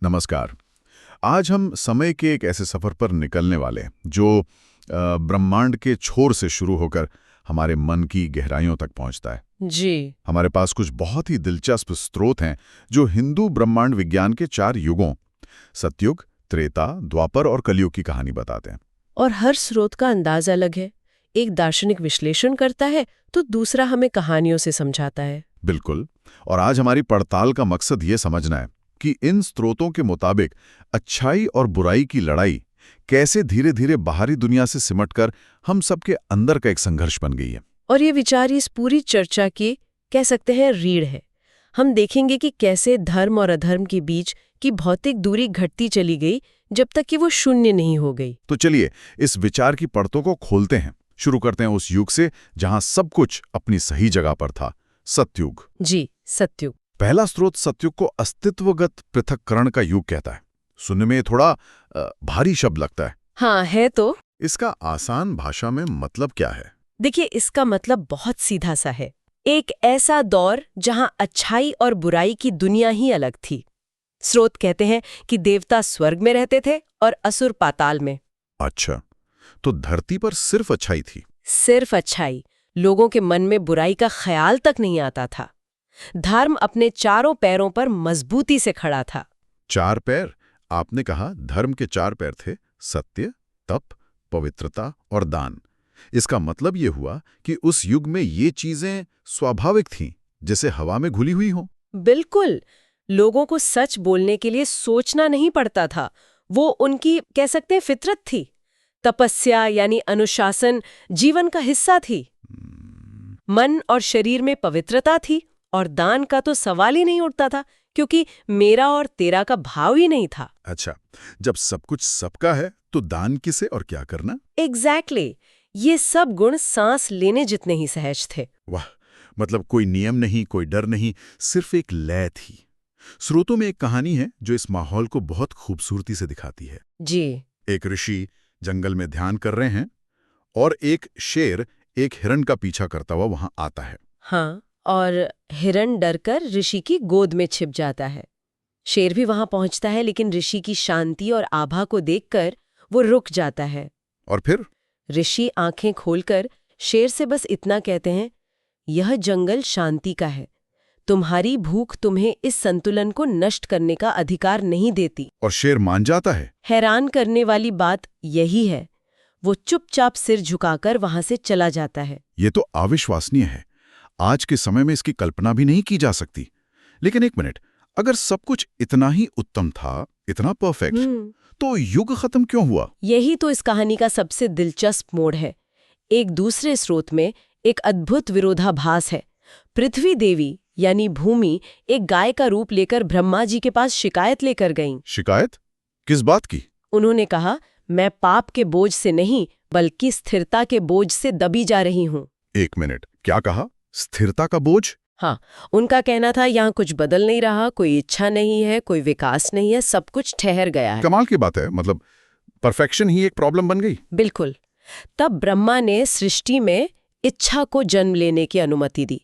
नमस्कार। आज हम समय के एक ऐसे सफर पर निकलने वाले हैं जो ब्रह्मांड के छोर से शुरू होकर हमारे मन की गहराइयों तक पहुंचता है। जी। हमारे पास कुछ बहुत ही दिलचस्प स्रोत हैं जो हिंदू ब्रह्मांड विज्ञान के 4 युगों सतयुग, त्रेता, द्वापर और कलयुग की कहानी बताते हैं। और हर स्रोत का अंदाज अलग है। एक दार्शनिक विश्लेषण करता है तो दूसरा हमें कहानियों से समझाता है। बिल्कुल। और आज हमारी पड़ताल का मकसद ये समझना है कि इन स्रोतों के मुताबिक अच्छाई और बुराई की लड़ाई कैसे धीरे धीरे बाहरी दुनिया से सिमटकर हम सबके अंदर का एक संघर्ष बन गई है। और ये विचार इस पूरी चर्चा की कह सकते हैं रीढ़ है। हम देखेंगे कि कैसे धर्म और अधर्म के बीच की भौतिक दूरी घटती चली गई जब तक कि वो शून्य नहीं हो गई। तो चलिए इस विचार की परतों को खोलते हैं। शुरू करते हैं उस युग से जहां सब कुछ अपनी सही जगह पर था, सतयुग। जी, सतयुग। पहला स्रोत सतयुग को अस्तित्वगत पृथक्करण का युग कहता है। सुनने में थोड़ा भारी शब्द लगता है। हाँ, है तो। इसका आसान भाषा में मतलब क्या है? देखिए, इसका मतलब बहुत सीधा सा है। एक ऐसा दौर जहां अच्छाई और बुराई की दुनिया ही अलग थी। स्रोत कहते हैं कि देवता स्वर्ग में रहते थे और असुर पाताल में। अच्छा, तो धरती पर सिर्फ अच्छाई थी? सिर्फ अच्छाई। लोगों के मन में बुराई का ख्याल तक नहीं आता था। धर्म अपने चारों पैरों पर मजबूती से खड़ा था। 4 पैर? आपने कहा धर्म के 4 पैर थे, सत्य, तप, पवित्रता और दान। इसका मतलब ये हुआ कि उस युग में ये चीजें स्वाभाविक थीं, जैसे हवा में घुली हुई हों। बिल्कुल। लोगों को सच बोलने के लिए सोचना नहीं पड़ता था। वो उनकी कह सकते हैं फितरत थी। तपस्या यानी अनुशासन जीवन का हिस्सा थी। मन और शरीर में पवित्रता थी और दान का तो सवाल ही नहीं उठता था, क्योंकि मेरा और तेरा का भाव ही नहीं था। अच्छा, जब सब कुछ सबका है तो दान किसे और क्या करना? एग्जैक्टली। ये सब गुण सांस लेने जितने ही सहज थे। वाह, मतलब कोई नियम नहीं, कोई डर नहीं, सिर्फ एक लय थी। स्रोतों में एक कहानी है जो इस माहौल को बहुत खूबसूरती से दिखाती है। जी। एक ऋषि जंगल में ध्यान कर रहे हैं और एक शेर एक हिरण का पीछा करता हुआ वहां आता है। हाँ, और हिरण डरकर ऋषि की गोद में छिप जाता है। शेर भी वहां पहुंचता है, लेकिन ऋषि की शांति और आभा को देखकर वो रुक जाता है। और फिर ऋषि आंखें खोलकर शेर से बस इतना कहते हैं, यह जंगल शांति का है। तुम्हारी भूख तुम्हें इस संतुलन को नष्ट करने का अधिकार नहीं देती। और शेर मान जाता है। हैरान करने वाली बात यही है, वो चुपचाप सिर झुकाकर वहां से चला जाता है। ये तो अविश्वसनीय है। आज के समय में इसकी कल्पना भी नहीं की जा सकती। लेकिन एक मिनट, अगर सब कुछ इतना ही उत्तम था, इतना परफेक्ट, तो युग खत्म क्यों हुआ? यही तो इस कहानी का सबसे दिलचस्प मोड़ है। एक दूसरे स्रोत में एक अद्भुत विरोधाभास है। पृथ्वी देवी यानी भूमि एक गाय का रूप लेकर ब्रह्मा जी के पास शिकायत लेकर गईं। शिकायत? किस बात की? उन्होंने कहा, मैं पाप के बोझ से नहीं बल्कि स्थिरता के बोझ से दबी जा रही हूँ। एक मिनट, क्या कहा? स्थिरता का बोझ? हाँ, उनका कहना था यहाँ कुछ बदल नहीं रहा, कोई इच्छा नहीं है, कोई विकास नहीं है, सब कुछ ठहर गया है। कमाल की बात है, मतलब परफेक्शन ही एक प्रॉब्लम बन गई। बिल्कुल। तब ब्रह्मा ने सृष्टि में इच्छा को जन्म लेने की अनुमति दी,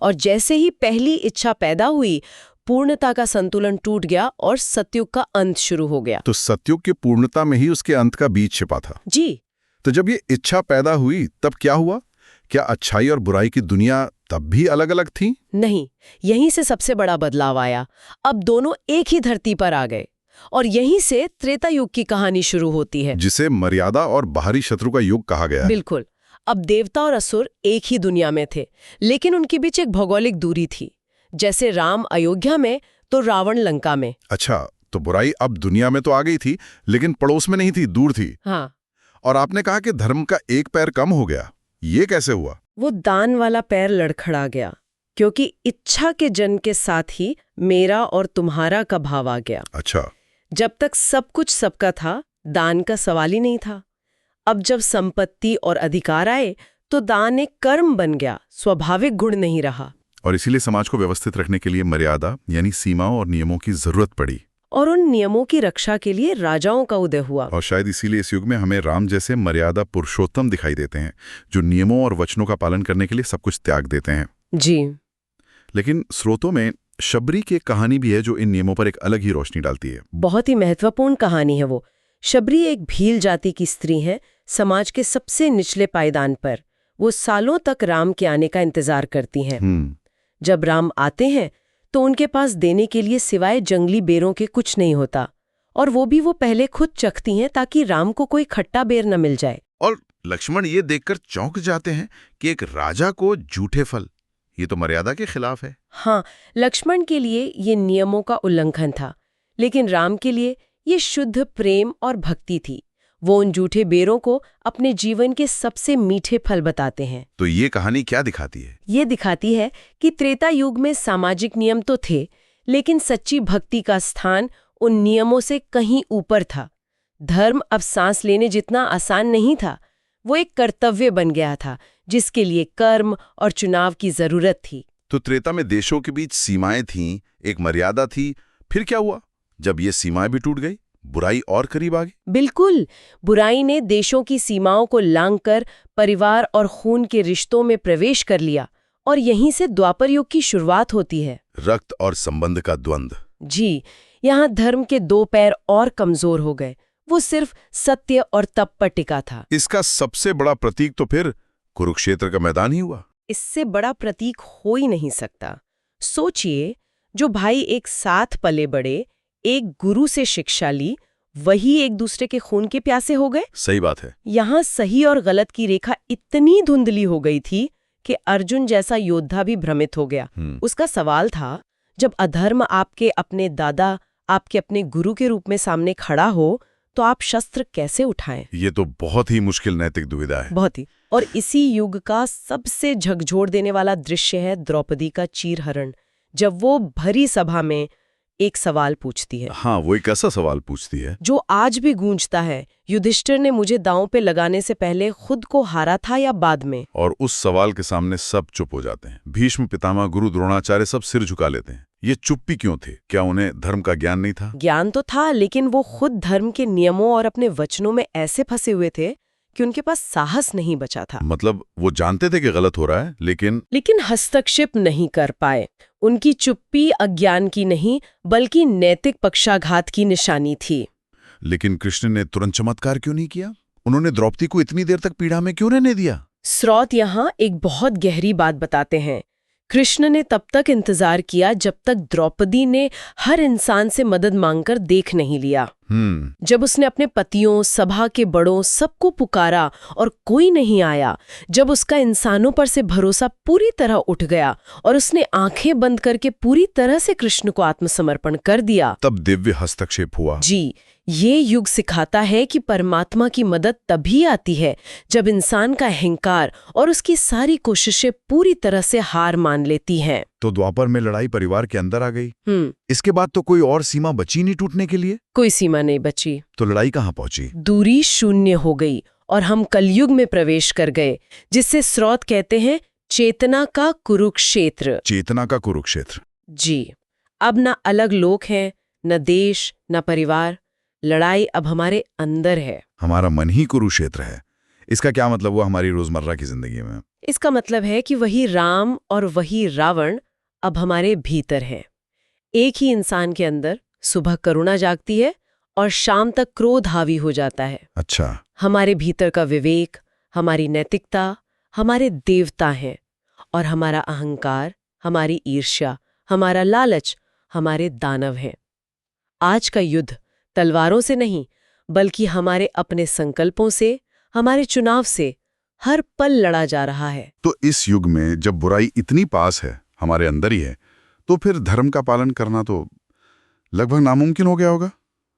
और जैसे ही पहली इच्छा पैदा हुई, पूर्णता का संतुलन टूट गया और सतयुग का अंत शुरू हो गया। तो सतयुग की पूर्णता में ही उसके अंत का बीज छिपा था। जी। तो जब ये इच्छा पैदा हुई तब क्या हुआ? क्या अच्छाई और बुराई की दुनिया तब भी अलग अलग थी? नहीं, यहीं से सबसे बड़ा बदलाव आया। अब दोनों एक ही धरती पर आ गए, और यहीं से त्रेता युग की कहानी शुरू होती है, जिसे मर्यादा और बाहरी शत्रु का युग कहा गया है। बिल्कुल। अब देवता और असुर एक ही दुनिया में थे, लेकिन उनके बीच एक भौगोलिक दूरी थी। जैसे राम अयोध्या में तो रावण लंका में। अच्छा, तो बुराई अब दुनिया में तो आ गई थी, लेकिन पड़ोस में नहीं थी, दूर थी। हाँ। और आपने कहा कि धर्म का एक पैर कम हो गया। ये कैसे हुआ? वो दान वाला पैर लड़खड़ा गया, क्योंकि इच्छा के जन्म के साथ ही मेरा और तुम्हारा का भाव आ गया। अच्छा। जब तक सब कुछ सबका था, दान का सवाल ही नहीं था। अब जब संपत्ति और अधिकार आए तो दान एक कर्म बन गया, स्वाभाविक गुण नहीं रहा। और इसीलिए समाज को व्यवस्थित रखने के लिए मर्यादा यानी सीमाओं और नियमों की जरूरत पड़ी। और उन नियमों की रक्षा के लिए राजाओं का उदय हुआ। और शायद इसीलिए इस युग में हमें राम जैसे मर्यादा पुरुषोत्तम दिखाई देते हैं, जो नियमों और वचनों का पालन करने के लिए सब कुछ त्याग देते हैं। जी। लेकिन स्रोतों में शबरी की एक कहानी भी है जो इन नियमों पर एक अलग ही रोशनी डालती है। बहुत ही महत्वपूर्ण कहानी है वो। शबरी एक भील जाति की स्त्री है, समाज के सबसे निचले पायदान पर। वो सालों तक राम के आने का इंतजार करती हैं। जब राम आते हैं तो उनके पास देने के लिए सिवाय जंगली बेरों के कुछ नहीं होता, और वो भी वो पहले खुद चखती हैं ताकि राम को कोई खट्टा बेर न मिल जाए। और लक्ष्मण ये देखकर चौंक जाते हैं कि एक राजा को जूठे फल, ये तो मर्यादा के खिलाफ है। हाँ, लक्ष्मण के लिए ये नियमों का उल्लंघन था, लेकिन राम के लिए ये शुद्ध प्रेम और भक्ति थी। वो उन जूठे बेरों को अपने जीवन के सबसे मीठे फल बताते हैं। तो ये कहानी क्या दिखाती है? ये दिखाती है कि त्रेता युग में सामाजिक नियम तो थे, लेकिन सच्ची भक्ति का स्थान उन नियमों से कहीं ऊपर था। धर्म अब सांस लेने जितना आसान नहीं था, वो एक कर्तव्य बन गया था जिसके लिए कर्म और चुनाव की जरूरत थी। तो त्रेता में देशों के बीच सीमाएं थीं, एक मर्यादा थी। फिर क्या हुआ जब ये सीमाएं भी टूट गई, बुराई और करीब आ गई? बिल्कुल, बुराई ने देशों की सीमाओं को लांघकर परिवार और खून के रिश्तों में प्रवेश कर लिया, और यहीं से द्वापर युग की शुरुआत होती है। रक्त और संबंध का द्वंद्व। जी, यहाँ धर्म के दो पैर और कमजोर हो गए। वो सिर्फ सत्य और तप पर टिका था। इसका सबसे बड़ा प्रतीक तो फिर कुरुक्षेत्र का मैदान ही हुआ। इससे बड़ा प्रतीक हो ही नहीं सकता। सोचिए, जो भाई एक साथ पले बड़े, एक गुरु से शिक्षा ली, वही एक दूसरे के खून के प्यासे हो गए। सही बात है। यहाँ सही और गलत की रेखा इतनी धुंधली हो गई थी कि अर्जुन जैसा योद्धा भी भ्रमित हो गया। उसका सवाल था, जब अधर्म आपके अपने दादा, आपके अपने गुरु के रूप में सामने खड़ा हो, तो आप शस्त्र कैसे उठाएं? ये तो बहुत ही मुश्किल नैतिक दुविधा है। बहुत ही। और इसी युग का सबसे झकझोर देने वाला दृश्य है द्रौपदी का चीरहरण, जब वो भरी सभा में एक सवाल पूछती है। हाँ, वो एक ऐसा सवाल पूछती है जो आज भी गूंजता है, युधिष्ठिर ने मुझे दांव पे लगाने से पहले खुद को हारा था या बाद में? और उस सवाल के सामने सब चुप हो जाते हैं। भीष्म पितामह, गुरु द्रोणाचार्य सब सिर झुका लेते हैं। ये चुप्पी क्यों थे? क्या उन्हें धर्म का ज्ञान नहीं था? ज्ञान तो था, लेकिन वो खुद धर्म के नियमों और अपने वचनों में ऐसे फंसे हुए थे कि उनके पास साहस नहीं बचा था। मतलब वो जानते थे कि गलत हो रहा है, लेकिन हस्तक्षेप नहीं कर पाए। उनकी चुप्पी अज्ञान की नहीं, बल्कि नैतिक पक्षाघात की निशानी थी। लेकिन कृष्ण ने तुरंत चमत्कार क्यों नहीं किया? उन्होंने द्रौपदी को इतनी देर तक पीड़ा में क्यों रहने दिया? स्रोत यहाँ एक बहुत गहरी बात बताते हैं। कृष्ण ने तब तक इंतजार किया जब तक द्रौपदी ने हर इंसान से मदद मांगकर देख नहीं लिया। जब उसने अपने पतियों, सभा के बड़ों, सबको पुकारा और कोई नहीं आया, जब उसका इंसानों पर से भरोसा पूरी तरह उठ गया और उसने आंखें बंद करके पूरी तरह से कृष्ण को आत्मसमर्पण कर दिया, तब दिव्य हस्तक्षेप हुआ। जी, ये युग सिखाता है कि परमात्मा की मदद तभी आती है जब इंसान का अहंकार और उसकी सारी कोशिशें पूरी तरह से हार मान लेती हैं। तो द्वापर में लड़ाई परिवार के अंदर आ गई। इसके बाद तो कोई और सीमा बची नहीं टूटने के लिए? कोई सीमा नहीं बची। तो लड़ाई कहाँ पहुंची? दूरी शून्य हो गई और हम कलयुग में प्रवेश कर गए, जिससे स्रोत कहते हैं चेतना का कुरुक्षेत्र। चेतना का कुरुक्षेत्र। जी, अब न अलग लोग हैं, न देश, न परिवार। लड़ाई अब हमारे अंदर है। हमारा मन ही कुरुक्षेत्र है। इसका क्या मतलब हुआ हमारी रोजमर्रा की जिंदगी में? इसका मतलब है कि वही राम और वही रावण अब हमारे भीतर है। एक ही इंसान के अंदर सुबह करुणा जागती है और शाम तक क्रोध हावी हो जाता है। अच्छा। हमारे भीतर का विवेक, हमारी नैतिकता, हमारे देवता हैं, और हमारा अहंकार, हमारी ईर्ष्या, हमारा लालच, हमारे दानव हैं। आज का युद्ध तलवारों से नहीं, बल्कि हमारे अपने संकल्पों से, हमारे चुनाव से हर पल लड़ा जा रहा है। तो इस युग में जब बुराई इतनी पास है, हमारे अंदर ही है, तो फिर धर्म का पालन करना तो लगभग नामुमकिन हो गया होगा।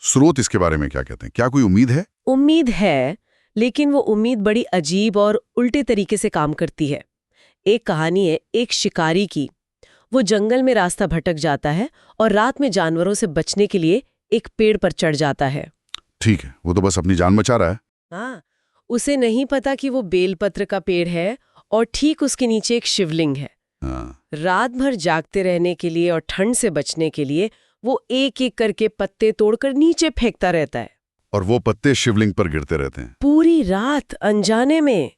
स्रोत इसके बारे में क्या कहते हैं? क्या कोई उम्मीद है? उम्मीद है, लेकिन वो उम्मीद बड़ी अजीब और उल्टे तरीके से काम करती है। एक कहानी है एक शिकारी की। वो जंगल में रास्ता भटक जाता है और रात में जानवरों से बचने के लिए एक पेड़ पर चढ़ जाता है। ठीक है, वो तो बस अपनी जान बचा रहा है। हाँ, उसे नहीं पता कि वो बेलपत्र का पेड़ है और ठीक उसके नीचे एक शिवलिंग है। रात भर जागते रहने के लिए और ठंड से बचने के लिए वो एक एक करके पत्ते तोड़कर नीचे फेंकता रहता है, और वो पत्ते शिवलिंग पर गिरते रहते हैं। पूरी रात अनजाने में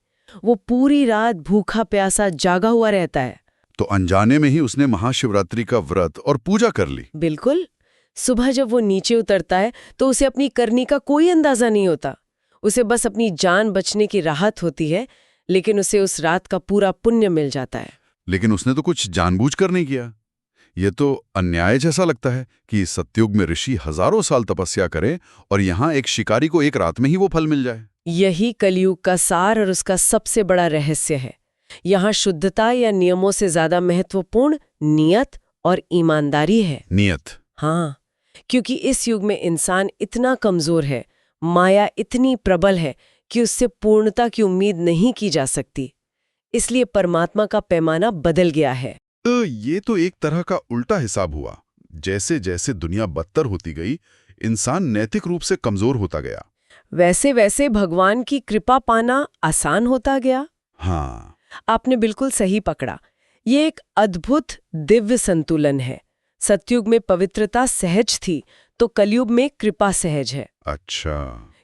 वो पूरी रात भूखा प्यासा जागा हुआ रहता है। तो अनजाने में ही उसने महाशिवरात्रि का व्रत और पूजा कर ली। बिल्कुल। सुबह जब वो नीचे उतरता है तो उसे अपनी करनी का कोई अंदाजा नहीं होता। उसे बस अपनी जान बचने की राहत होती है, लेकिन उसे उस रात का पूरा पुण्य मिल जाता है। लेकिन उसने तो कुछ जानबूझकर नहीं किया। ये तो अन्याय जैसा लगता है कि सतयुग में ऋषि हजारों साल तपस्या करें और यहाँ एक शिकारी को एक रात में ही वो फल मिल जाए। यही कलयुग का सार और उसका सबसे बड़ा रहस्य है। यहाँ शुद्धता या नियमों से ज्यादा महत्वपूर्ण नियत और ईमानदारी है। नियत। हाँ, क्योंकि इस युग में इंसान इतना कमजोर है, माया इतनी प्रबल है कि उससे पूर्णता की उम्मीद नहीं की जा सकती। इसलिए परमात्मा का पैमाना बदल गया है। तो ये तो एक तरह का उल्टा हिसाब हुआ। जैसे जैसे दुनिया बदतर होती गई, इंसान नैतिक रूप से कमजोर होता गया। वैसे वैसे भगवान की कृपा पाना आसान होता गया। हाँ, आपने बिल्कुल सही पकड़ा। ये एक अद्भुत दिव्य संतुलन है। सतयुग में पवित्रता सहज थी तो कलयुग में कृपा सहज है। अच्छा।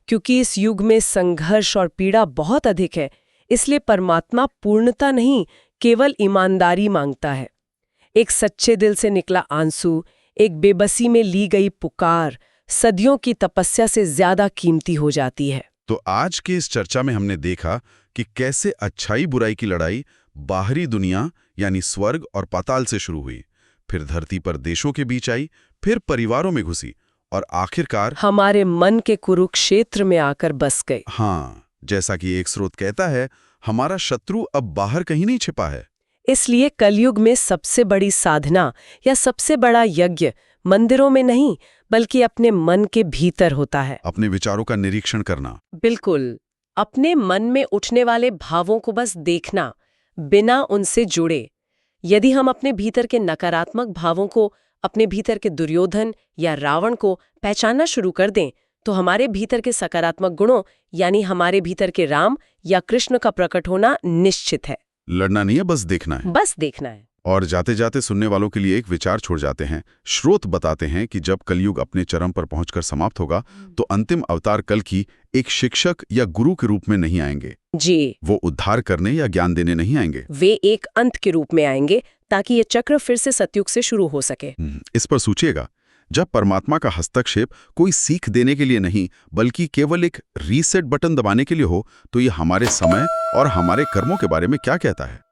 क्योंकि इस युग में संघर्ष और पीड़ा बहुत अधिक है, इसलिए परमात्मा पूर्णता नहीं, केवल ईमानदारी मांगता है। एक सच्चे दिल से निकला आंसू, एक बेबसी में ली गई पुकार सदियों की तपस्या से ज्यादा कीमती हो जाती है। तो आज की इस चर्चा में हमने देखा कि कैसे अच्छाई बुराई की लड़ाई बाहरी दुनिया यानी स्वर्ग और पाताल से शुरू हुई, फिर धरती पर देशों के बीच आई, फिर परिवारों में घुसी और आखिरकार हमारे मन के कुरुक्षेत्र में आकर बस गई। हाँ, जैसा कि एक स्रोत कहता है, हमारा शत्रु अब बाहर कहीं नहीं छिपा है। इसलिए कलयुग में सबसे बड़ी साधना या सबसे बड़ा यज्ञ मंदिरों में नहीं, बल्कि अपने मन के भीतर होता है। अपने विचारों का निरीक्षण करना। बिल्कुल। अपने मन में उठने वाले भावों को बस देखना, बिना उनसे जुड़े। यदि हम अपने भीतर के नकारात्मक भावों को, अपने भीतर के दुर्योधन या रावण को पहचानना शुरू कर दें, तो हमारे भीतर के सकारात्मक गुणों यानी हमारे भीतर के राम या कृष्ण का प्रकट होना निश्चित है। लड़ना नहीं है, बस देखना है। बस देखना है। और जाते जाते सुनने वालों के लिए एक विचार छोड़ जाते हैं। स्रोत बताते हैं कि जब कलयुग अपने चरम पर पहुंचकर समाप्त होगा तो अंतिम अवतार कल्कि एक शिक्षक या गुरु के रूप में नहीं आएंगे जी, वो उद्धार करने या ज्ञान देने नहीं आएंगे। वे एक अंत के रूप में आएंगे ताकि ये चक्र फिर से सतयुग से शुरू हो सके। इस पर सोचिएगा, जब परमात्मा का हस्तक्षेप कोई सीख देने के लिए नहीं बल्कि केवल एक रीसेट बटन दबाने के लिए हो, तो ये हमारे समय और हमारे कर्मों के बारे में क्या कहता है?